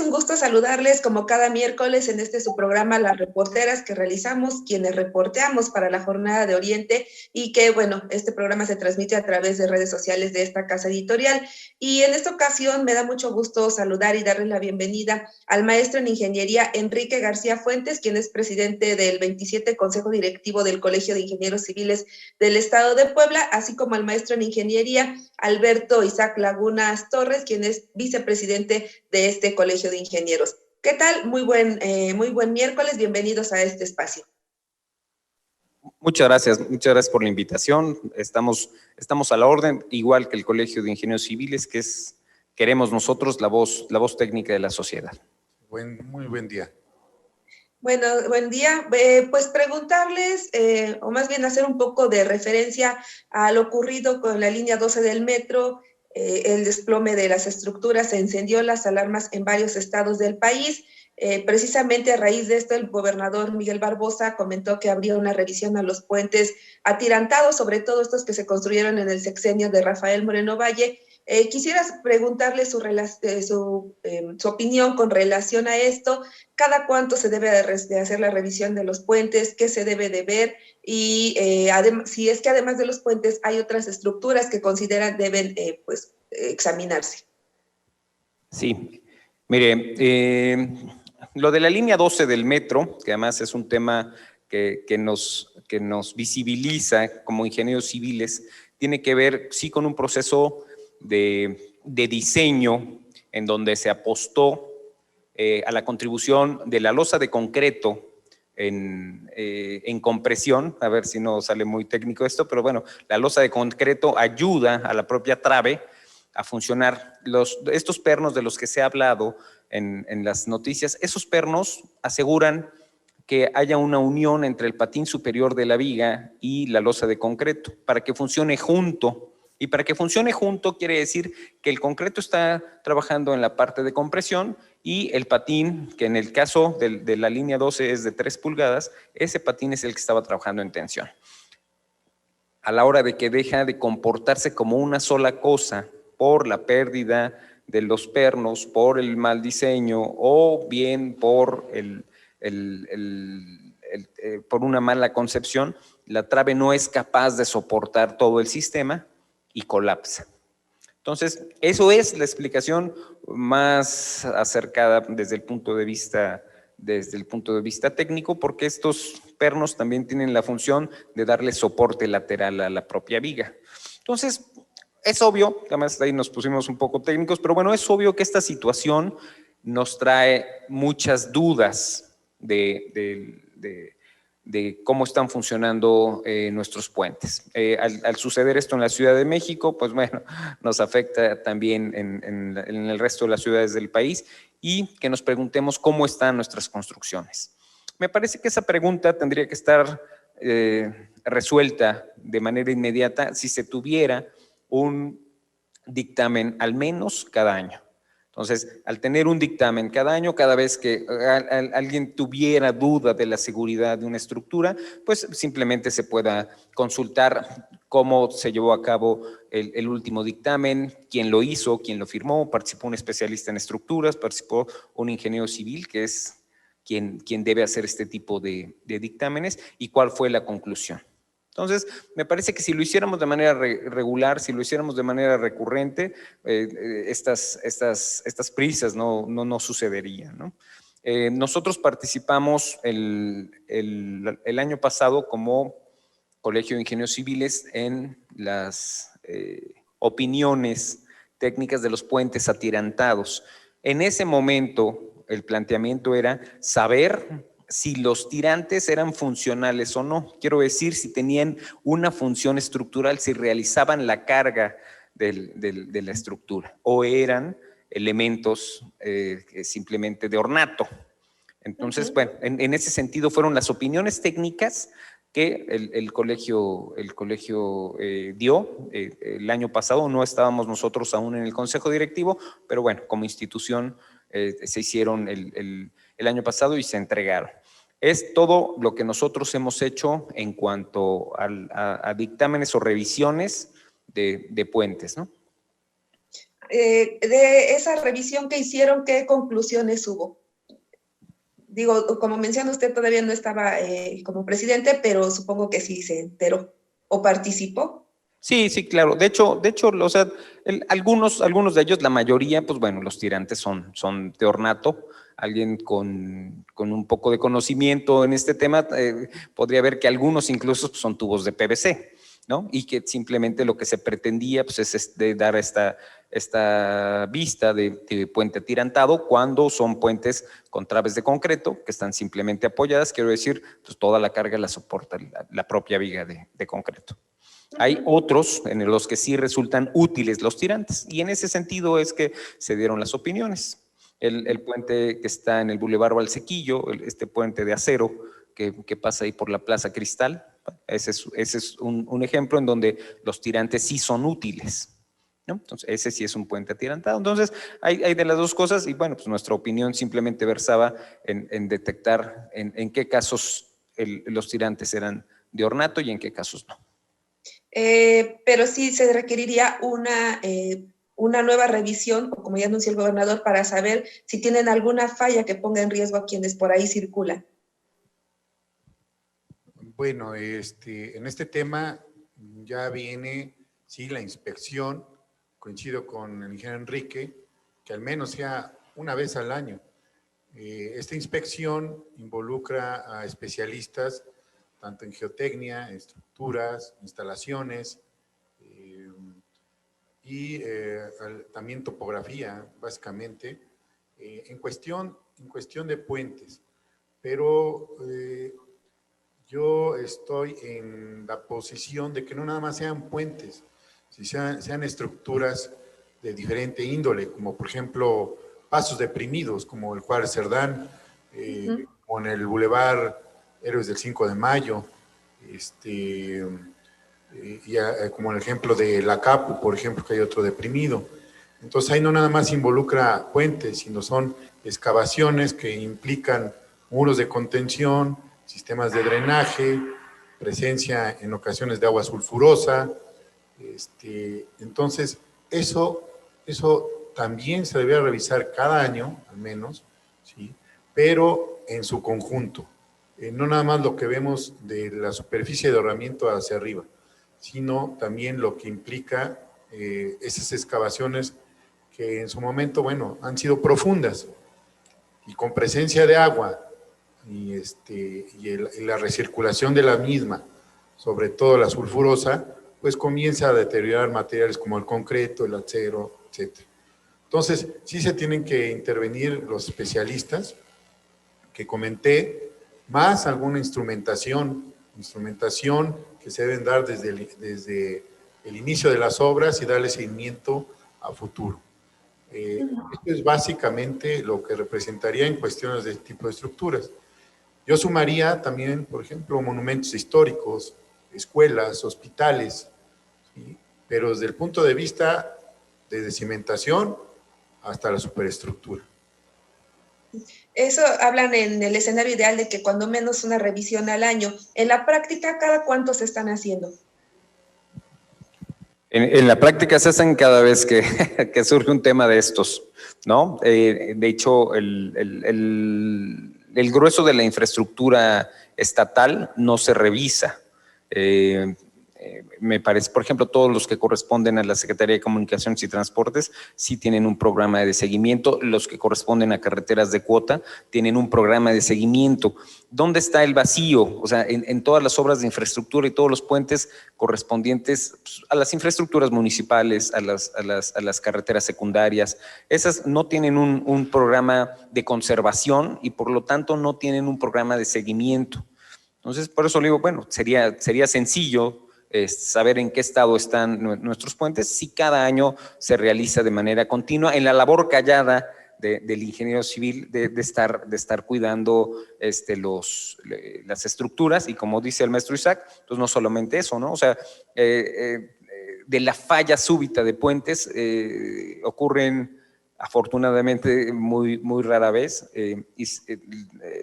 un gusto saludarles como cada miércoles en su programa Las Reporteras, que realizamos quienes reporteamos para la Jornada de Oriente, y que, bueno, este programa se transmite a través de redes sociales de esta casa editorial. Y en esta ocasión me da mucho gusto saludar y darles la bienvenida al maestro en Ingeniería Enrique García Fuentes, quien es presidente del 27 Consejo Directivo del Colegio de Ingenieros Civiles del Estado de Puebla, así como al maestro en Ingeniería Alberto Isaac Lagunas Torres, quien es vicepresidente de este Colegio de Ingenieros. ¿Qué tal? Muy buen miércoles, bienvenidos a este espacio. Muchas gracias por la invitación. Estamos a la orden, igual que el Colegio de Ingenieros Civiles, que queremos nosotros la voz técnica de la sociedad. Muy buen día. Bueno, buen día. Pues preguntarles, o más bien hacer un poco de referencia a lo ocurrido con la línea 12 del metro, el desplome de las estructuras, se encendió las alarmas en varios estados del país. Precisamente a raíz de esto, el gobernador Miguel Barbosa comentó que habría una revisión a los puentes atirantados, sobre todo estos que se construyeron en el sexenio de Rafael Moreno Valle. Quisiera preguntarle su opinión con relación a esto. ¿Cada cuánto se debe de hacer la revisión de los puentes? ¿Qué se debe de ver? Y si es que además de los puentes hay otras estructuras que consideran deben examinarse. Sí, mire, lo de la línea 12 del metro, que además es un tema que nos visibiliza como ingenieros civiles, tiene que ver, sí, con un proceso de diseño en donde se apostó a la contribución de la losa de concreto en compresión. A ver si no sale muy técnico esto, pero bueno, la losa de concreto ayuda a la propia trave a funcionar. Estos pernos de los que se ha hablado en las noticias, esos pernos aseguran que haya una unión entre el patín superior de la viga y la losa de concreto para que funcione junto. Y para que funcione junto quiere decir que el concreto está trabajando en la parte de compresión y el patín, que en el caso de la línea 12 es de 3 pulgadas, ese patín es el que estaba trabajando en tensión. A la hora de que deja de comportarse como una sola cosa por la pérdida de los pernos, por el mal diseño o bien por por una mala concepción, la trave no es capaz de soportar todo el sistema y colapsa. Entonces, eso es la explicación más acercada desde el punto de vista técnico, porque estos pernos también tienen la función de darle soporte lateral a la propia viga. Entonces, es obvio, además ahí nos pusimos un poco técnicos, pero bueno, es obvio que esta situación nos trae muchas dudas de cómo están funcionando nuestros puentes. Al suceder esto en la Ciudad de México, pues bueno, nos afecta también en el resto de las ciudades del país, y que nos preguntemos cómo están nuestras construcciones. Me parece que esa pregunta tendría que estar resuelta de manera inmediata si se tuviera un dictamen al menos cada año. Entonces, al tener un dictamen cada año, cada vez que alguien tuviera duda de la seguridad de una estructura, pues simplemente se pueda consultar cómo se llevó a cabo el último dictamen, quién lo hizo, quién lo firmó, participó un especialista en estructuras, participó un ingeniero civil, que es quien debe hacer este tipo de dictámenes, y cuál fue la conclusión. Entonces, me parece que si lo hiciéramos de manera regular, si lo hiciéramos de manera recurrente, estas prisas no sucederían, ¿no? Nosotros participamos el año pasado como Colegio de Ingenieros Civiles en las opiniones técnicas de los puentes atirantados. En ese momento, el planteamiento era saber si los tirantes eran funcionales o no. Quiero decir, si tenían una función estructural, si realizaban la carga de la estructura, o eran elementos simplemente de ornato. Entonces, bueno, en ese sentido fueron las opiniones técnicas que el colegio dio el año pasado. No estábamos nosotros aún en el consejo directivo, pero bueno, como institución se hicieron el año pasado y se entregaron. Es todo lo que nosotros hemos hecho en cuanto a dictámenes o revisiones de puentes, ¿no? De esa revisión que hicieron, ¿qué conclusiones hubo? Digo, como menciona usted, todavía no estaba como presidente, pero supongo que sí se enteró o participó. Sí, sí, claro. De hecho, o sea, algunos de ellos, la mayoría, pues bueno, los tirantes son de ornato. Alguien con un poco de conocimiento en este tema podría ver que algunos incluso son tubos de PVC, ¿no? Y que simplemente lo que se pretendía pues, es dar esta vista de puente atirantado cuando son puentes con traves de concreto que están simplemente apoyadas, quiero decir, pues toda la carga la soporta la propia viga de concreto. Hay otros en los que sí resultan útiles los tirantes y en ese sentido es que se dieron las opiniones. El puente que está en el Boulevard Valsequillo, este puente de acero que pasa ahí por la Plaza Cristal, ese es un ejemplo en donde los tirantes sí son útiles, ¿no? Entonces, ese sí es un puente atirantado. Entonces, hay de las dos cosas y bueno, pues nuestra opinión simplemente versaba en detectar en qué casos los tirantes eran de ornato y en qué casos no. Pero sí se requeriría una nueva revisión, o como ya anunció el gobernador, para saber si tienen alguna falla que ponga en riesgo a quienes por ahí circulan. Bueno, en este tema ya viene, sí, la inspección, coincido con el ingeniero Enrique, que al menos sea una vez al año. Esta inspección involucra a especialistas, tanto en geotecnia, estructuras, instalaciones, y también topografía, básicamente, en cuestión de puentes. Pero yo estoy en la posición de que no nada más sean puentes, si sean estructuras de diferente índole, como por ejemplo pasos deprimidos, como el Juárez Cerdán, con el Boulevard Héroes del 5 de Mayo, como el ejemplo de la Capu, por ejemplo, que hay otro deprimido. Entonces ahí no nada más involucra puentes, sino son excavaciones que implican muros de contención, sistemas de drenaje, presencia en ocasiones de agua sulfurosa. Entonces, eso también se debería revisar cada año, al menos, ¿sí? Pero en su conjunto. No nada más lo que vemos de la superficie de ahorramiento hacia arriba, sino también lo que implica esas excavaciones que en su momento, bueno, han sido profundas y con presencia de agua y la recirculación de la misma, sobre todo la sulfurosa, pues comienza a deteriorar materiales como el concreto, el acero, etc. Entonces, sí se tienen que intervenir los especialistas que comenté, más alguna instrumentación que se deben dar desde el inicio de las obras y darle seguimiento a futuro. Esto es básicamente lo que representaría en cuestiones de este tipo de estructuras. Yo sumaría también, por ejemplo, monumentos históricos, escuelas, hospitales, ¿sí? Pero desde el punto de vista de cimentación hasta la superestructura. Eso hablan en el escenario ideal de que cuando menos una revisión al año. En la práctica, ¿cada cuánto se están haciendo? En la práctica se hacen cada vez que surge un tema de estos, ¿no? De hecho, el grueso de la infraestructura estatal no se revisa. Me parece, por ejemplo, todos los que corresponden a la Secretaría de Comunicaciones y Transportes sí tienen un programa de seguimiento, los que corresponden a carreteras de cuota tienen un programa de seguimiento. ¿Dónde está el vacío? O sea, en todas las obras de infraestructura y todos los puentes correspondientes pues, a las infraestructuras municipales, a las carreteras secundarias, esas no tienen un programa de conservación y por lo tanto no tienen un programa de seguimiento. Entonces, por eso le digo, bueno, sería sencillo saber en qué estado están nuestros puentes si cada año se realiza de manera continua en la labor callada del ingeniero civil de estar cuidando las estructuras y como dice el maestro Isaac, pues no solamente eso, ¿no? O sea, de la falla súbita de puentes ocurren afortunadamente muy rara vez,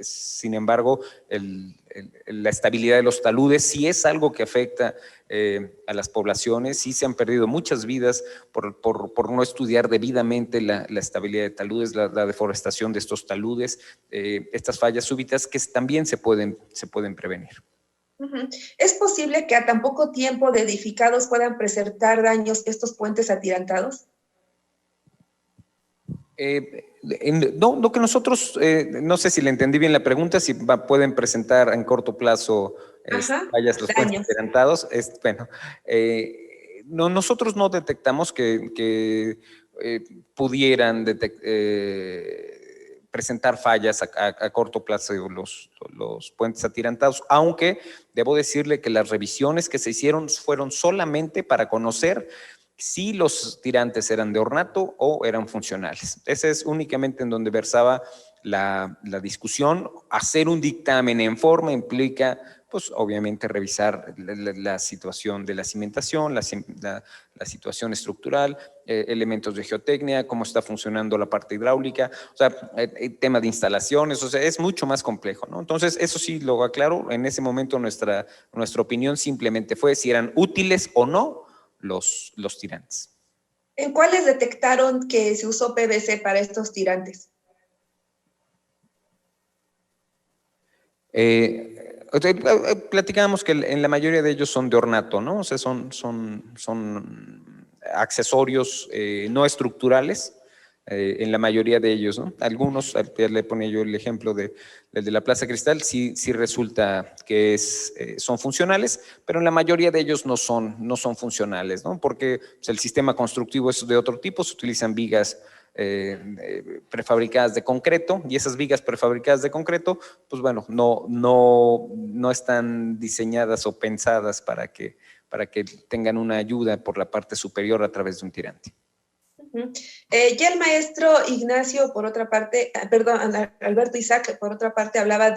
sin embargo, la estabilidad de los taludes sí es algo que afecta a las poblaciones, sí se han perdido muchas vidas por no estudiar debidamente la estabilidad de taludes, la deforestación de estos taludes, estas fallas súbitas que también se pueden prevenir. ¿Es posible que a tan poco tiempo de edificados puedan presentar daños estos puentes atirantados? No, lo que nosotros, no sé si le entendí bien la pregunta, si pueden presentar en corto plazo fallas los puentes adelantados. Bueno, no, nosotros no detectamos que pudieran presentar fallas a corto plazo los puentes atirantados, aunque debo decirle que las revisiones que se hicieron fueron solamente para conocer si los tirantes eran de ornato o eran funcionales. Ese es únicamente en donde versaba la discusión. Hacer un dictamen en forma implica, pues obviamente revisar la situación de la cimentación, la situación estructural, elementos de geotecnia, cómo está funcionando la parte hidráulica, o sea, el tema de instalaciones, o sea, es mucho más complejo, ¿no? Entonces, eso sí lo aclaro, en ese momento nuestra opinión simplemente fue si eran útiles o no los tirantes. ¿En cuáles detectaron que se usó PVC para estos tirantes? Platicábamos que en la mayoría de ellos son de ornato, ¿no? O sea, son accesorios no estructurales, en la mayoría de ellos, ¿no? Algunos, ya le ponía yo el ejemplo de la Plaza Cristal, sí resulta que son funcionales, pero en la mayoría de ellos no son funcionales, ¿no? Porque pues, el sistema constructivo es de otro tipo, se utilizan vigas prefabricadas de concreto, y esas vigas prefabricadas de concreto, pues bueno, no están diseñadas o pensadas para que tengan una ayuda por la parte superior a través de un tirante. Ya el maestro Ignacio, por otra parte, Alberto Isaac, por otra parte, hablaba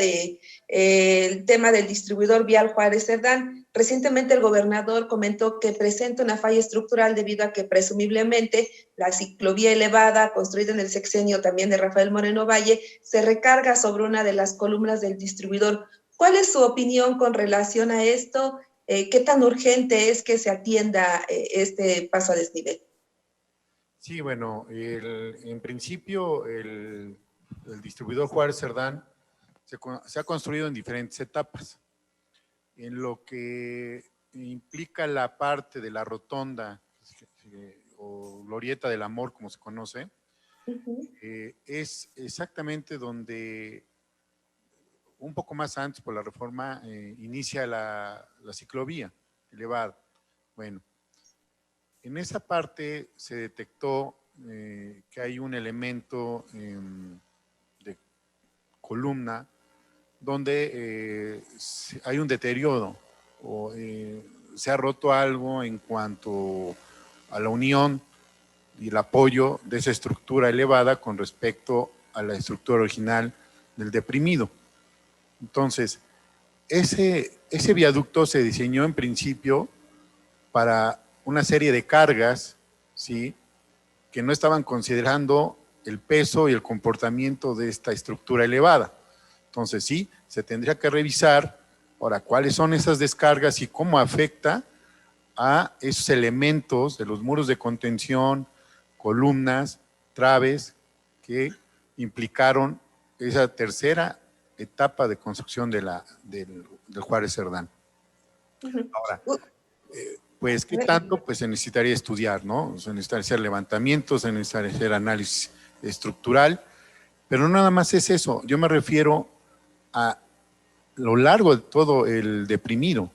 el tema del distribuidor vial Juárez Cerdán. Recientemente el gobernador comentó que presenta una falla estructural debido a que presumiblemente la ciclovía elevada, construida en el sexenio también de Rafael Moreno Valle, se recarga sobre una de las columnas del distribuidor. ¿Cuál es su opinión con relación a esto? ¿Qué tan urgente es que se atienda este paso a desnivel? Sí, bueno, en principio el distribuidor Juárez Cerdán se ha construido en diferentes etapas. En lo que implica la parte de la rotonda o glorieta del amor, como se conoce, es exactamente donde un poco más antes por la reforma inicia la ciclovía elevada. Bueno, en esa parte se detectó que hay un elemento de columna donde hay un deterioro o se ha roto algo en cuanto a la unión y el apoyo de esa estructura elevada con respecto a la estructura original del deprimido. Entonces, ese viaducto se diseñó en principio para una serie de cargas, ¿sí?, que no estaban considerando el peso y el comportamiento de esta estructura elevada. Entonces, sí, se tendría que revisar ahora cuáles son esas descargas y cómo afecta a esos elementos de los muros de contención, columnas, traves que implicaron esa tercera etapa de construcción del Juárez Cerdán. Ahora, pues, ¿qué tanto? Pues se necesitaría estudiar, ¿no? Se necesitaría hacer levantamientos, se necesitaría hacer análisis estructural, pero no nada más es eso. Yo me refiero a lo largo de todo el deprimido,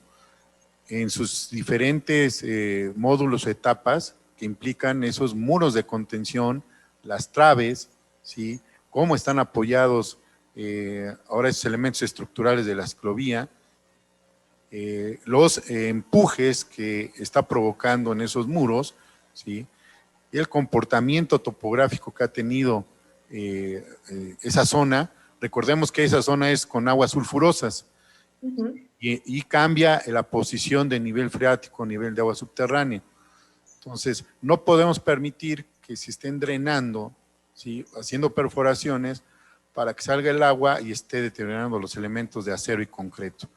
en sus diferentes módulos o etapas que implican esos muros de contención, las traves, ¿sí?, cómo están apoyados ahora esos elementos estructurales de la ciclovía, los empujes que está provocando en esos muros, ¿sí?, y el comportamiento topográfico que ha tenido esa zona. Recordemos que esa zona es con aguas sulfurosas y cambia la posición de nivel freático, nivel de agua subterránea. Entonces, no podemos permitir que se estén drenando ¿sí? Haciendo perforaciones para que salga el agua y esté deteriorando los elementos de acero y concreto.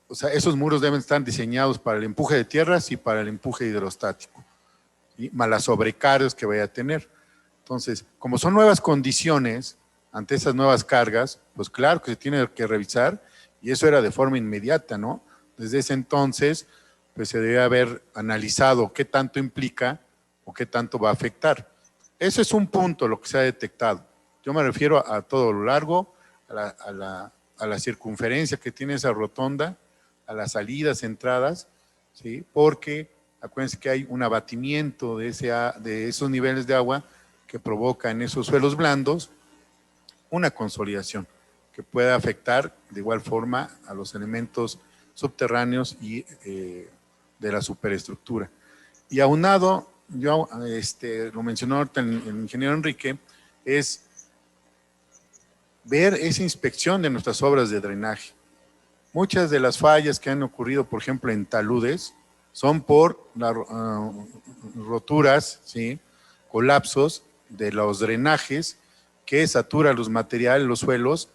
O sea, esos muros deben estar diseñados para el empuje de tierras y para el empuje hidrostático, ¿sí? Más las sobrecargas que vaya a tener. Entonces, como son nuevas condiciones ante esas nuevas cargas, pues claro que se tiene que revisar, y eso era de forma inmediata, ¿no? Desde ese entonces, pues se debe haber analizado qué tanto implica o qué tanto va a afectar. Eso es un punto, lo que se ha detectado. Yo me refiero a todo lo largo, a la circunferencia que tiene esa rotonda, a las salidas, entradas, ¿sí? Porque acuérdense que hay un abatimiento de esos niveles de agua que provoca en esos suelos blandos una consolidación que puede afectar de igual forma a los elementos subterráneos y de la superestructura. Y aunado, yo lo mencionó ahorita el ingeniero Enrique, es ver esa inspección de nuestras obras de drenaje. Muchas de las fallas que han ocurrido, por ejemplo, en taludes, son por roturas, ¿sí? Colapsos de los drenajes que saturan los materiales, los suelos,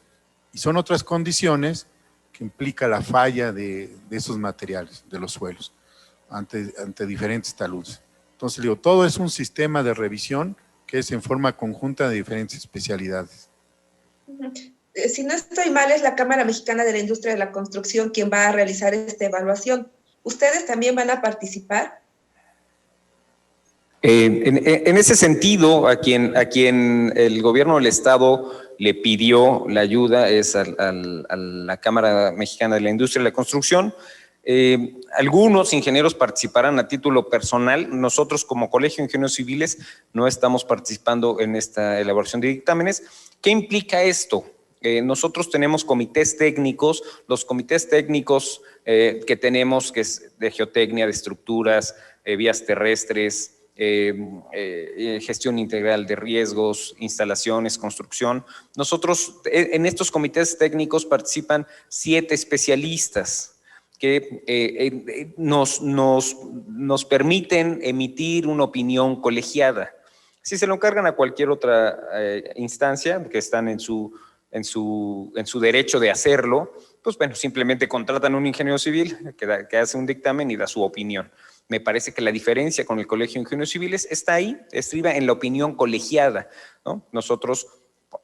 y son otras condiciones que implica la falla de esos materiales, de los suelos, ante diferentes taludes. Entonces, digo, todo es un sistema de revisión que es en forma conjunta de diferentes especialidades. Si no estoy mal, es la Cámara Mexicana de la Industria de la Construcción quien va a realizar esta evaluación. ¿Ustedes también van a participar? En ese sentido, a quien el gobierno del Estado le pidió la ayuda es a la Cámara Mexicana de la Industria de la Construcción. Algunos ingenieros participarán a título personal. Nosotros, como Colegio de Ingenieros Civiles, no estamos participando en esta elaboración de dictámenes. ¿Qué implica esto? Nosotros tenemos comités técnicos. Los comités técnicos que tenemos, que es de geotecnia, de estructuras, vías terrestres, gestión integral de riesgos, instalaciones, construcción. Nosotros en estos comités técnicos participan 7 especialistas que nos permiten emitir una opinión colegiada. Si se lo encargan a cualquier otra instancia que están en su derecho de hacerlo, pues bueno, simplemente contratan a un ingeniero civil que hace un dictamen y da su opinión. Me parece que la diferencia con el Colegio de Ingenieros Civiles está ahí, estriba en la opinión colegiada, ¿no? Nosotros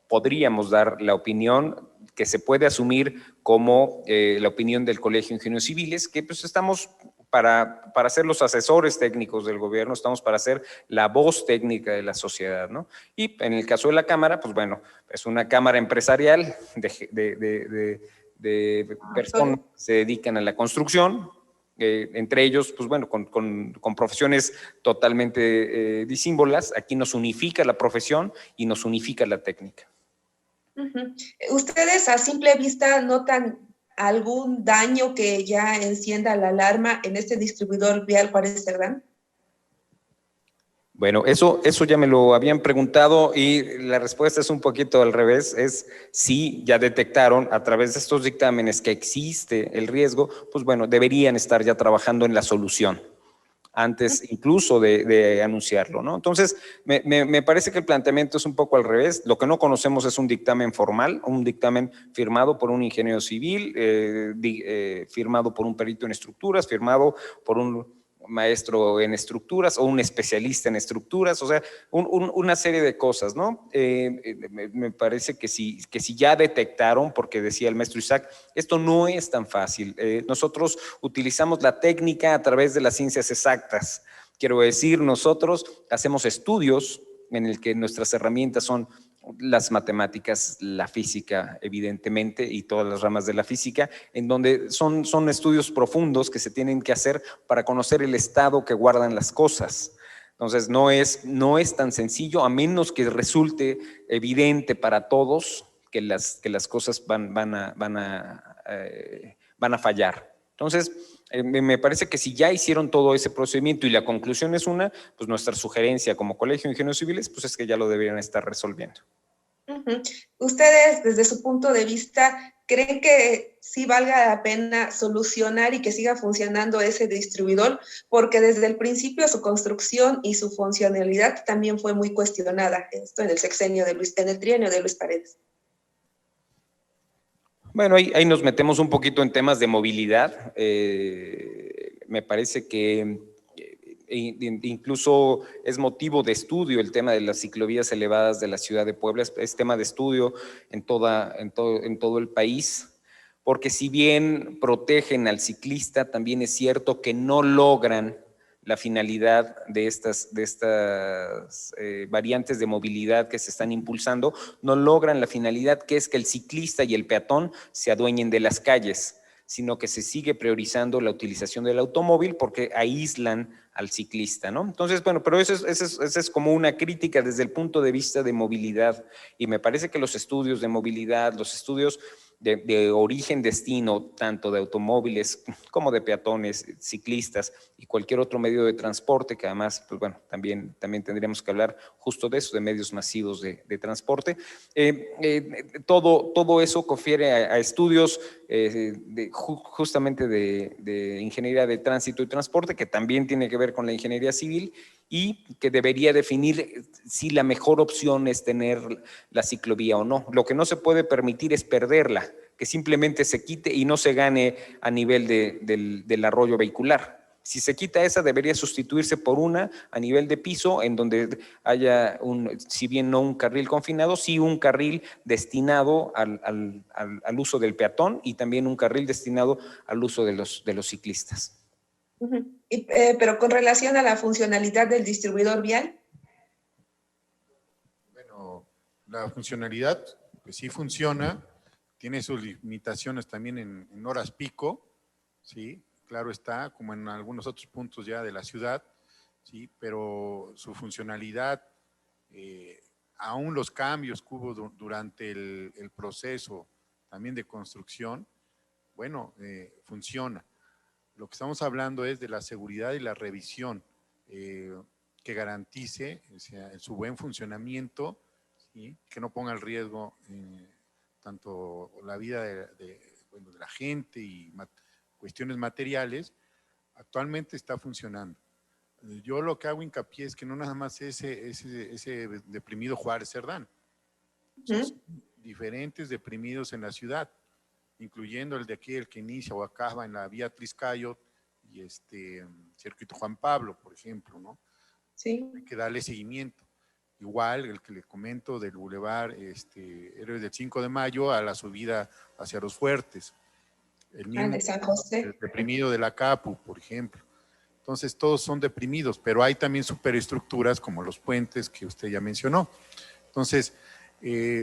podríamos dar la opinión que se puede asumir como la opinión del Colegio de Ingenieros Civiles, que pues estamos para ser los asesores técnicos del gobierno, estamos para ser la voz técnica de la sociedad, ¿no? Y en el caso de la Cámara, pues bueno, es una cámara empresarial de personas que se dedican a la construcción, entre ellos, pues bueno, con profesiones totalmente disímbolas. Aquí nos unifica la profesión y nos unifica la técnica. ¿Ustedes a simple vista notan algún daño que ya encienda la alarma en este distribuidor vial Juárez Cerdán? Bueno, eso ya me lo habían preguntado y la respuesta es un poquito al revés, es sí, ya detectaron a través de estos dictámenes que existe el riesgo, pues bueno, deberían estar ya trabajando en la solución antes incluso de anunciarlo, ¿no? Entonces, me parece que el planteamiento es un poco al revés. Lo que no conocemos es un dictamen formal, un dictamen firmado por un ingeniero civil, firmado por un perito en estructuras, firmado por un maestro en estructuras o un especialista en estructuras, o sea, una serie de cosas, ¿no? Me parece que si ya detectaron, porque decía el maestro Isaac, esto no es tan fácil. Nosotros utilizamos la técnica a través de las ciencias exactas. Quiero decir, nosotros hacemos estudios en el que nuestras herramientas son las matemáticas, la física, evidentemente, y todas las ramas de la física, en donde son estudios profundos que se tienen que hacer para conocer el estado que guardan las cosas. Entonces, no es tan sencillo, a menos que resulte evidente para todos que las cosas van a fallar. Entonces, me parece que si ya hicieron todo ese procedimiento y la conclusión es una, pues nuestra sugerencia como Colegio de Ingenieros Civiles, pues es que ya lo deberían estar resolviendo. Ustedes, desde su punto de vista, ¿creen que sí valga la pena solucionar y que siga funcionando ese distribuidor? Porque desde el principio su construcción y su funcionalidad también fue muy cuestionada, esto en el sexenio de en el trienio de Luis Paredes. Bueno, ahí nos metemos un poquito en temas de movilidad. Me parece que incluso es motivo de estudio el tema de las ciclovías elevadas de la ciudad de Puebla, es tema de estudio en todo el país, porque si bien protegen al ciclista, también es cierto que no logran la finalidad de estas variantes de movilidad que se están impulsando, no logran la finalidad que es que el ciclista y el peatón se adueñen de las calles, sino que se sigue priorizando la utilización del automóvil porque aíslan al ciclista, ¿no? Entonces, bueno, pero esa es como una crítica desde el punto de vista de movilidad, y me parece que los estudios de movilidad, los estudios de origen-destino, tanto de automóviles como de peatones, ciclistas y cualquier otro medio de transporte, que además, pues bueno, también tendríamos que hablar justo de eso, de medios masivos de transporte. Todo eso confiere a estudios justamente de ingeniería de tránsito y transporte, que también tiene que ver con la ingeniería civil, y que debería definir si la mejor opción es tener la ciclovía o no. Lo que no se puede permitir es perderla, que simplemente se quite y no se gane a nivel del arroyo vehicular. Si se quita esa, debería sustituirse por una a nivel de piso, en donde haya, si bien no un carril confinado, sí un carril destinado al uso del peatón, y también un carril destinado al uso de los ciclistas. Pero con relación a la funcionalidad del distribuidor vial. Bueno, la funcionalidad, pues sí funciona, tiene sus limitaciones también en horas pico, ¿sí? Claro está, como en algunos otros puntos ya de la ciudad, ¿sí? Pero su funcionalidad, aún los cambios que hubo durante el proceso también de construcción, bueno, funciona. Lo que estamos hablando es de la seguridad y la revisión que garantice, o sea, su buen funcionamiento, ¿sí? Que no ponga en riesgo tanto la vida de la gente y cuestiones materiales. Actualmente está funcionando. Yo lo que hago hincapié es que no nada más ese deprimido Juárez Cerdán, son diferentes deprimidos en la ciudad, incluyendo el de aquí, el que inicia o acaba en la vía Triscayot y Circuito Juan Pablo, por ejemplo, ¿no? Sí. Hay que darle seguimiento. Igual el que le comento del Boulevard Héroes del 5 de Mayo a la subida hacia Los Fuertes. El mismo de San José. El deprimido de la Capu, por ejemplo. Entonces todos son deprimidos, pero hay también superestructuras como los puentes que usted ya mencionó. Entonces,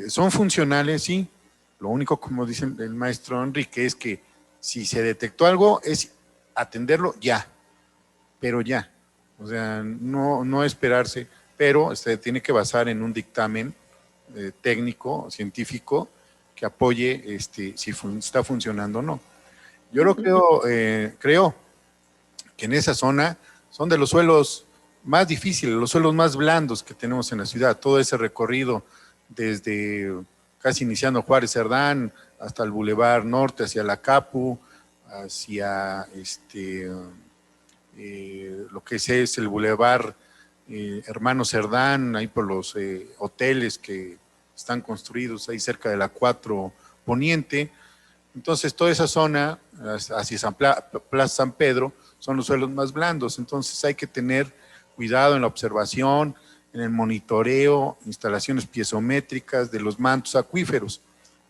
son funcionales, sí. Lo único, como dice el maestro Enrique, es que si se detectó algo, es atenderlo ya, pero ya. O sea, no esperarse, pero se tiene que basar en un dictamen técnico, científico, que apoye si está funcionando o no. Yo lo creo que en esa zona son de los suelos más difíciles, los suelos más blandos que tenemos en la ciudad. Todo ese recorrido desde casi iniciando Juárez Cerdán hasta el Boulevard Norte, hacia la Capu, hacia lo que es el Boulevard Hermano Cerdán, ahí por los hoteles que están construidos ahí cerca de la 4 Poniente. Entonces, toda esa zona, hacia Plaza San Pedro, son los suelos más blandos. Entonces, hay que tener cuidado en la observación, en el monitoreo, instalaciones piezométricas de los mantos acuíferos,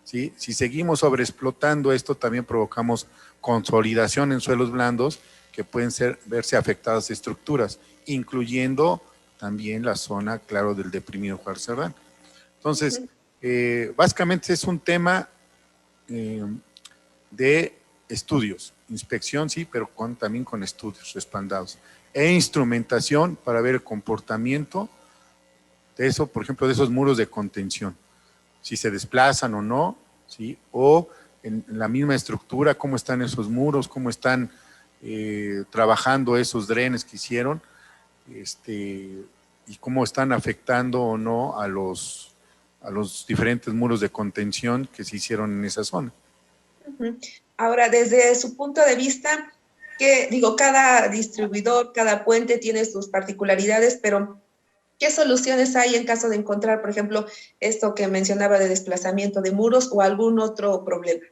¿sí? Si seguimos sobreexplotando esto, también provocamos consolidación en suelos blandos que pueden verse afectadas estructuras, incluyendo también la zona, claro, del deprimido Juárez Cerdán. Entonces, básicamente es un tema de estudios, inspección sí, pero también con estudios respaldados e instrumentación para ver el comportamiento de eso, por ejemplo, de esos muros de contención, si se desplazan o no, ¿sí? O en la misma estructura, cómo están esos muros, cómo están trabajando esos drenes que hicieron, y cómo están afectando o no a los diferentes muros de contención que se hicieron en esa zona. Ujú. Ahora, desde su punto de vista, que digo, cada distribuidor, cada puente tiene sus particularidades, pero ¿qué soluciones hay en caso de encontrar, por ejemplo, esto que mencionaba de desplazamiento de muros o algún otro problema?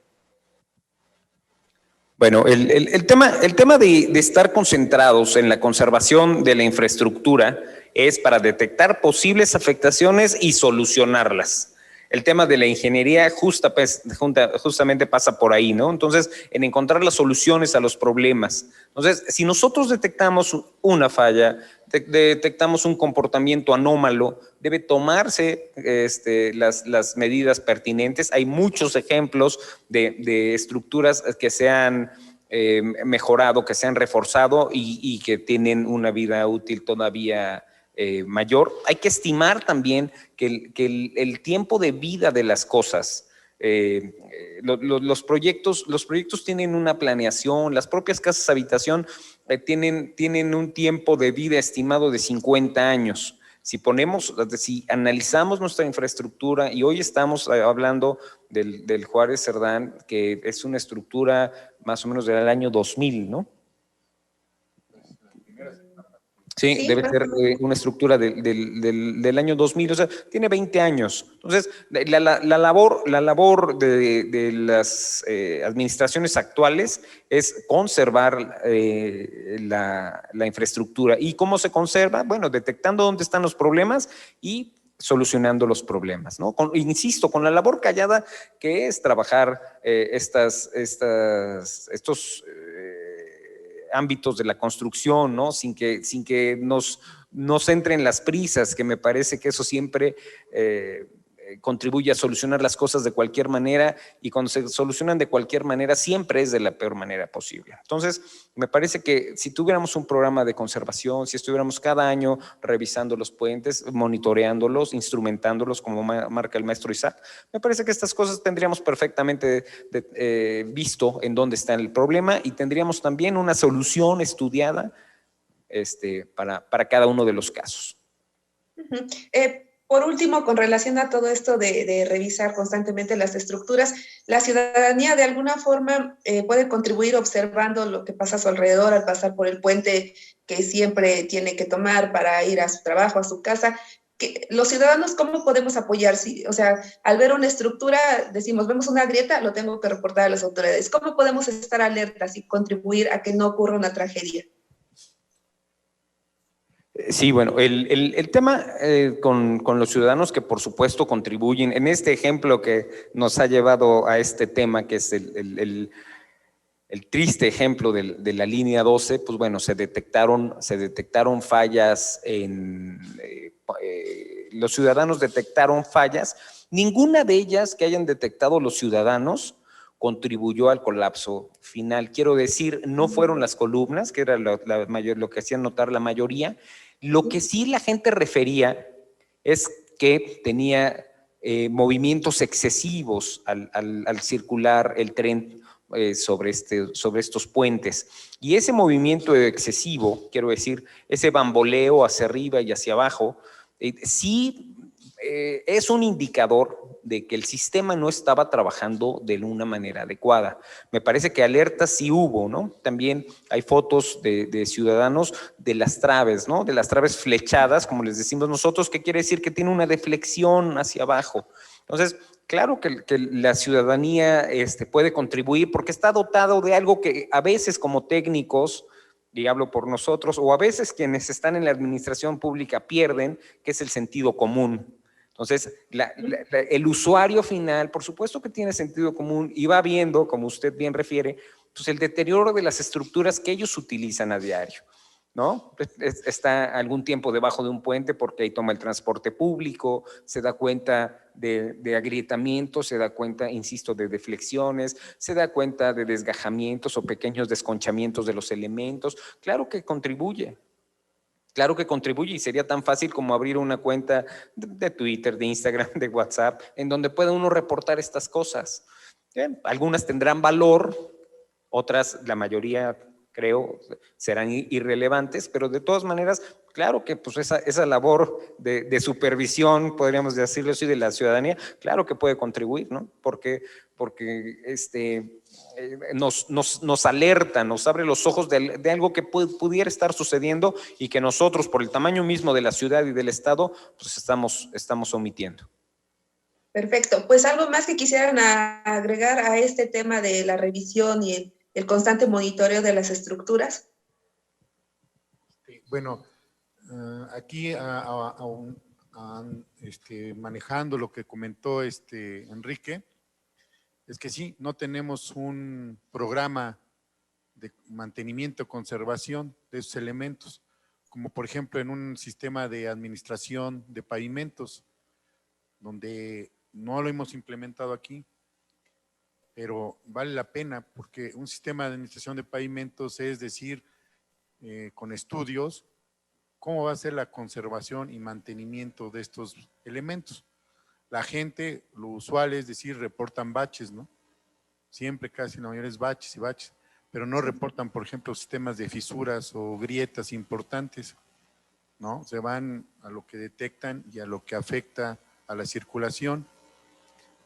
Bueno, el tema de estar concentrados en la conservación de la infraestructura es para detectar posibles afectaciones y solucionarlas. El tema de la ingeniería justamente pasa por ahí, ¿no? Entonces, en encontrar las soluciones a los problemas. Entonces, si nosotros detectamos una falla, detectamos un comportamiento anómalo, debe tomarse las medidas pertinentes. Hay muchos ejemplos de estructuras que se han mejorado, que se han reforzado y que tienen una vida útil todavía mayor. Hay que estimar también que el tiempo de vida de las cosas, los proyectos tienen una planeación, las propias casas habitación tienen un tiempo de vida estimado de 50 años. Si analizamos nuestra infraestructura, y hoy estamos hablando del Juárez Cerdán, que es una estructura más o menos del año 2000, ¿no? Sí, Sí, debe más ser o menos. una estructura del año 2000, o sea, tiene 20 años. Entonces, la labor de las administraciones actuales es conservar la infraestructura. ¿Y cómo se conserva? Bueno, detectando dónde están los problemas y solucionando los problemas, ¿no? Insisto, con la labor callada que es trabajar estos ámbitos de la construcción, ¿no? Sin que nos entren las prisas, que me parece que eso siempre contribuye a solucionar las cosas de cualquier manera, y cuando se solucionan de cualquier manera siempre es de la peor manera posible. Entonces, me parece que si tuviéramos un programa de conservación, si estuviéramos cada año revisando los puentes, monitoreándolos, instrumentándolos, como marca el maestro Isaac, me parece que estas cosas tendríamos perfectamente visto en dónde está el problema, y tendríamos también una solución estudiada para cada uno de los casos. Ujú. Por último, con relación a todo esto de revisar constantemente las estructuras, la ciudadanía de alguna forma puede contribuir observando lo que pasa a su alrededor al pasar por el puente que siempre tiene que tomar para ir a su trabajo, a su casa. Los ciudadanos, ¿cómo podemos apoyar? O sea, al ver una estructura, decimos, vemos una grieta, lo tengo que reportar a las autoridades. ¿Cómo podemos estar alertas y contribuir a que no ocurra una tragedia? Sí, bueno, el tema con los ciudadanos que por supuesto contribuyen, en este ejemplo que nos ha llevado a este tema, que es el triste ejemplo de la línea 12, pues bueno, se detectaron fallas los ciudadanos detectaron fallas. Ninguna de ellas que hayan detectado los ciudadanos contribuyó al colapso final. Quiero decir, no fueron las columnas, que era lo que hacían notar la mayoría. Lo que sí la gente refería es que tenía movimientos excesivos al circular el tren sobre estos puentes. Y ese movimiento excesivo, quiero decir, ese bamboleo hacia arriba y hacia abajo, sí es un indicador de que el sistema no estaba trabajando de una manera adecuada. Me parece que alertas sí hubo, ¿no? También hay fotos de ciudadanos de las traves, ¿no? De las traves flechadas, como les decimos nosotros, que quiere decir que tiene una deflexión hacia abajo. Entonces, claro que la ciudadanía puede contribuir porque está dotado de algo que a veces como técnicos, y hablo por nosotros, o a veces quienes están en la administración pública pierden, que es el sentido común. Entonces, el usuario final, por supuesto que tiene sentido común y va viendo, como usted bien refiere, pues el deterioro de las estructuras que ellos utilizan a diario, ¿no? Está algún tiempo debajo de un puente porque ahí toma el transporte público, se da cuenta de agrietamientos, se da cuenta, insisto, de deflexiones, se da cuenta de desgajamientos o pequeños desconchamientos de los elementos. Claro que contribuye. Claro que contribuye, y sería tan fácil como abrir una cuenta de Twitter, de Instagram, de WhatsApp, en donde pueda uno reportar estas cosas. Algunas tendrán valor, otras, la mayoría creo, serán irrelevantes, pero de todas maneras, claro que pues esa labor de supervisión, podríamos decirlo así, de la ciudadanía, claro que puede contribuir, ¿no? Porque porque nos alerta, nos abre los ojos de algo que pudiera estar sucediendo y que nosotros, por el tamaño mismo de la ciudad y del estado, pues estamos omitiendo. Perfecto. Pues algo más que quisieran agregar a este tema de la revisión y el constante monitoreo de las estructuras. Bueno, aquí manejando lo que comentó Enrique, es que sí, no tenemos un programa de mantenimiento y conservación de esos elementos, como por ejemplo en un sistema de administración de pavimentos, donde no lo hemos implementado aquí, pero vale la pena porque un sistema de administración de pavimentos es decir, con estudios, cómo va a ser la conservación y mantenimiento de estos elementos. La gente, lo usual es decir, reportan baches, ¿no? Siempre casi la mayoría es baches y baches, pero no reportan, por ejemplo, sistemas de fisuras o grietas importantes, ¿no? Se van a lo que detectan y a lo que afecta a la circulación,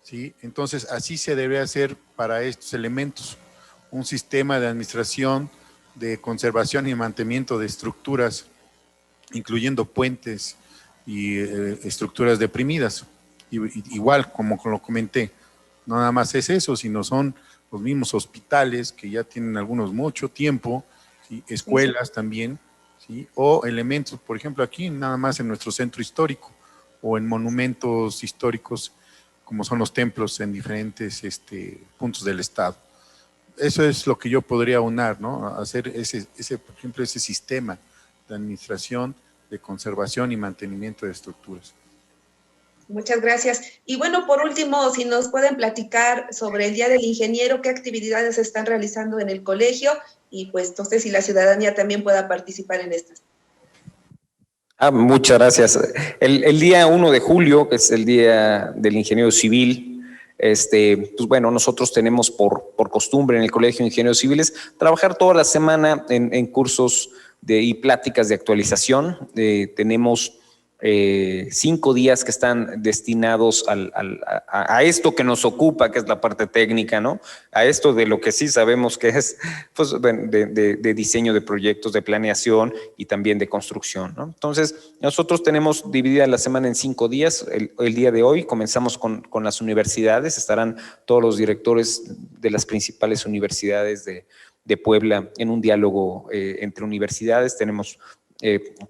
¿sí? Entonces, así se debe hacer para estos elementos, un sistema de administración, de conservación y mantenimiento de estructuras, incluyendo puentes y estructuras deprimidas. Igual, como lo comenté, no nada más es eso, sino son los mismos hospitales que ya tienen algunos mucho tiempo, ¿sí? Escuelas también, ¿sí? O elementos, por ejemplo, aquí nada más en nuestro centro histórico o en monumentos históricos como son los templos en diferentes puntos del estado. Eso es lo que yo podría aunar, ¿no? Hacer por ejemplo, ese sistema de administración, de conservación y mantenimiento de estructuras. Muchas gracias. Y bueno, por último, si nos pueden platicar sobre el Día del Ingeniero, qué actividades se están realizando en el colegio y pues entonces si la ciudadanía también pueda participar en estas. Muchas gracias. El día 1 de julio, que es el Día del Ingeniero Civil, pues bueno, nosotros tenemos por costumbre en el Colegio de Ingenieros Civiles trabajar toda la semana en cursos y pláticas de actualización. Tenemos 5 días que están destinados a esto que nos ocupa, que es la parte técnica, ¿no? A esto de lo que sí sabemos que es pues, de diseño de proyectos, de planeación y también de construcción, ¿no? Entonces, nosotros tenemos dividida la semana en 5 días. El día de hoy comenzamos con las universidades, estarán todos los directores de las principales universidades de Puebla en un diálogo entre universidades. Tenemos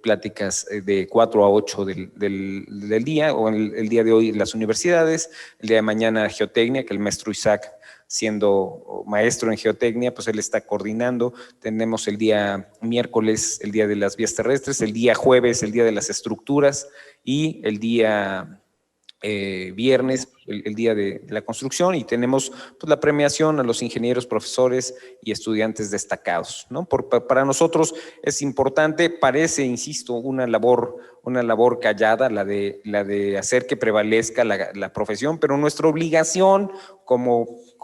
pláticas de 4 a 8 del día, o el día de hoy las universidades, el día de mañana geotecnia, que el maestro Isaac, siendo maestro en geotecnia, pues él está coordinando. Tenemos el día miércoles, el día de las vías terrestres, el día jueves, el día de las estructuras, y el día viernes, el día de la construcción, y tenemos pues, la premiación a los ingenieros, profesores y estudiantes destacados, ¿no? Para nosotros es importante, parece, insisto, una labor callada, la de hacer que prevalezca la profesión, pero nuestra obligación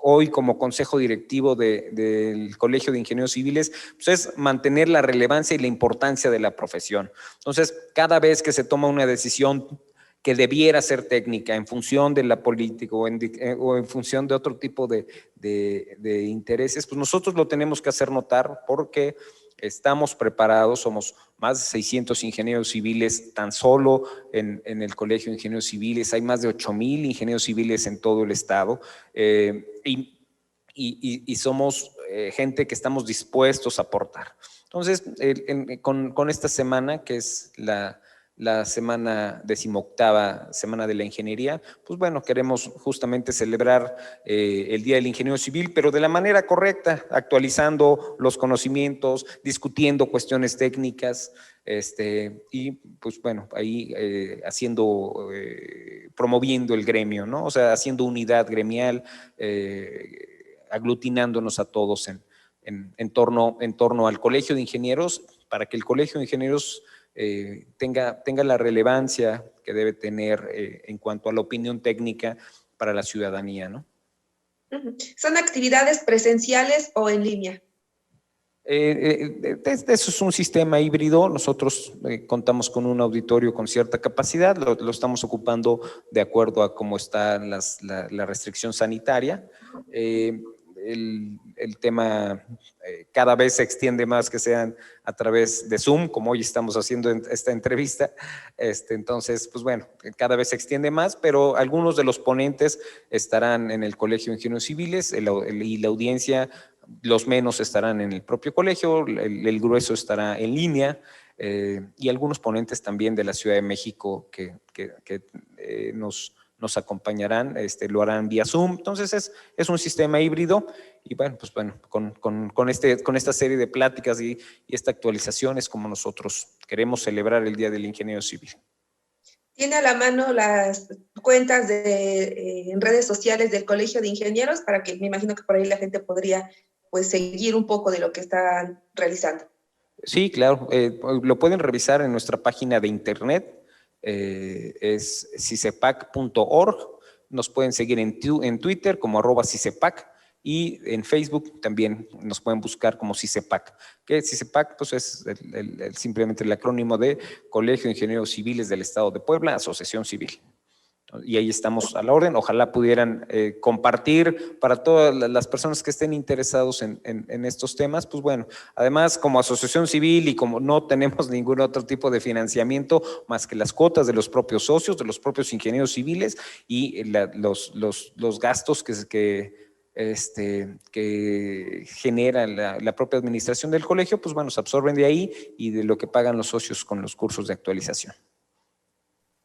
hoy como consejo directivo del Colegio de Ingenieros Civiles, pues es mantener la relevancia y la importancia de la profesión. Entonces, cada vez que se toma una decisión que debiera ser técnica en función de la política o en función de otro tipo de intereses, pues nosotros lo tenemos que hacer notar porque estamos preparados, somos más de 600 ingenieros civiles tan solo en el Colegio de Ingenieros Civiles, hay más de 8,000 ingenieros civiles en todo el estado, y somos gente que estamos dispuestos a aportar. Entonces, con esta semana, que es la semana 18ª semana de la ingeniería, pues bueno, queremos justamente celebrar el Día del Ingeniero Civil, pero de la manera correcta, actualizando los conocimientos, discutiendo cuestiones técnicas, y pues bueno, ahí promoviendo el gremio, ¿no? O sea, haciendo unidad gremial, aglutinándonos a todos en torno al Colegio de Ingenieros, para que el Colegio de Ingenieros tenga la relevancia que debe tener en cuanto a la opinión técnica para la ciudadanía, ¿no? ¿Son actividades presenciales o en línea? Eso es un sistema híbrido. Nosotros contamos con un auditorio con cierta capacidad, lo estamos ocupando de acuerdo a cómo está la restricción sanitaria. El tema cada vez se extiende más que sean a través de Zoom, como hoy estamos haciendo esta entrevista. Entonces, pues bueno, cada vez se extiende más, pero algunos de los ponentes estarán en el Colegio de Ingenieros Civiles y la audiencia, los menos estarán en el propio colegio, el grueso estará en línea, y algunos ponentes también de la Ciudad de México que nos acompañarán, lo harán vía Zoom. Entonces es un sistema híbrido y bueno, pues bueno, con esta serie de pláticas y esta actualización es como nosotros queremos celebrar el Día del Ingeniero Civil. ¿Tiene a la mano las cuentas en redes sociales del Colegio de Ingenieros para que me imagino que por ahí la gente podría pues seguir un poco de lo que están realizando? Sí, claro, lo pueden revisar en nuestra página de internet. Es cicepac.org, nos pueden seguir en Twitter como @cicepac y en Facebook también nos pueden buscar como CICEPAC, que CICEPAC pues es simplemente el acrónimo de Colegio de Ingenieros Civiles del Estado de Puebla, Asociación Civil. Y ahí estamos a la orden. Ojalá pudieran compartir para todas las personas que estén interesados en estos temas. Pues bueno, además como asociación civil y como no tenemos ningún otro tipo de financiamiento más que las cuotas de los propios socios, de los propios ingenieros civiles y los gastos que genera la propia administración del colegio, pues bueno, se absorben de ahí y de lo que pagan los socios con los cursos de actualización.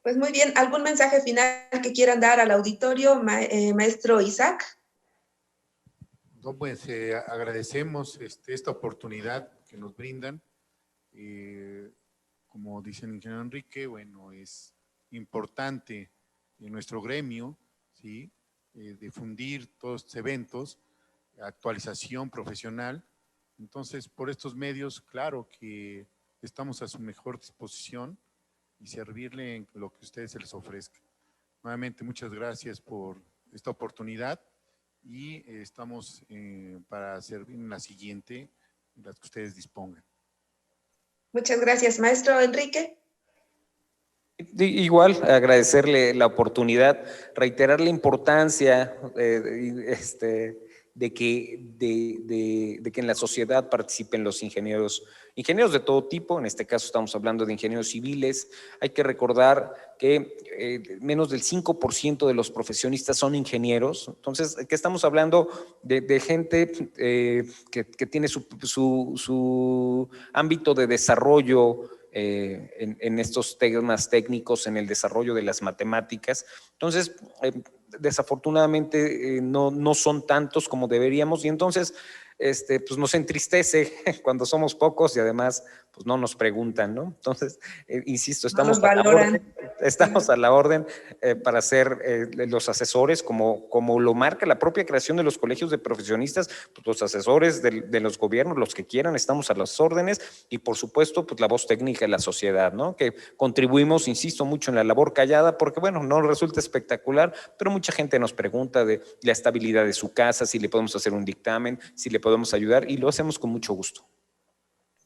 Pues muy bien, ¿algún mensaje final que quieran dar al auditorio, maestro Isaac? No, pues agradecemos esta oportunidad que nos brindan. Como dice el ingeniero Enrique, bueno, es importante en nuestro gremio, ¿sí? Difundir todos estos eventos, actualización profesional. Entonces, por estos medios, claro que estamos a su mejor disposición y servirle en lo que a ustedes se les ofrezca. Nuevamente, muchas gracias por esta oportunidad y estamos para servir en la siguiente, en las que ustedes dispongan. Muchas gracias, maestro Enrique. Igual, agradecerle la oportunidad, reiterar la importancia de que en la sociedad participen los ingenieros de todo tipo. En este caso estamos hablando de ingenieros civiles. Hay que recordar que menos del 5% de los profesionistas son ingenieros. Entonces, que estamos hablando de gente que tiene su ámbito de desarrollo en estos temas técnicos, en el desarrollo de las matemáticas. Entonces, desafortunadamente no son tantos como deberíamos y entonces pues nos entristece cuando somos pocos y además pues no nos preguntan, ¿no? Entonces, insisto, estamos a la orden para ser los asesores, como lo marca la propia creación de los colegios de profesionistas, pues los asesores de los gobiernos, los que quieran, estamos a las órdenes y por supuesto pues la voz técnica de la sociedad, ¿no? Que contribuimos, insisto, mucho en la labor callada porque bueno, no resulta espectacular, pero mucha gente nos pregunta de la estabilidad de su casa, si le podemos hacer un dictamen, si le podemos ayudar y lo hacemos con mucho gusto.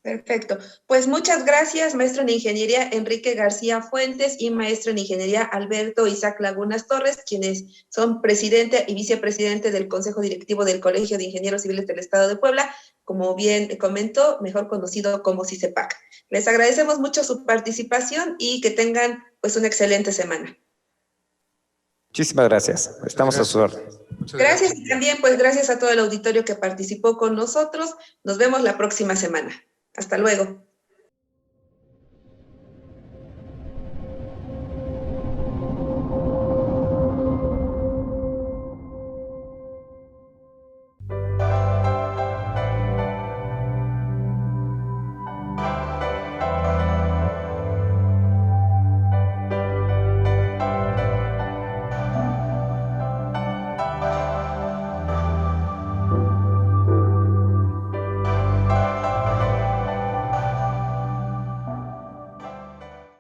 Perfecto. Pues muchas gracias, maestro en Ingeniería Enrique García Fuentes y maestro en Ingeniería Alberto Isaac Lagunas Torres, quienes son presidente y vicepresidente del Consejo Directivo del Colegio de Ingenieros Civiles del Estado de Puebla, como bien comentó, mejor conocido como CICEPAC. Les agradecemos mucho su participación y que tengan pues una excelente semana. Muchísimas gracias. Estamos a su orden. Gracias y también pues gracias a todo el auditorio que participó con nosotros. Nos vemos la próxima semana. Hasta luego.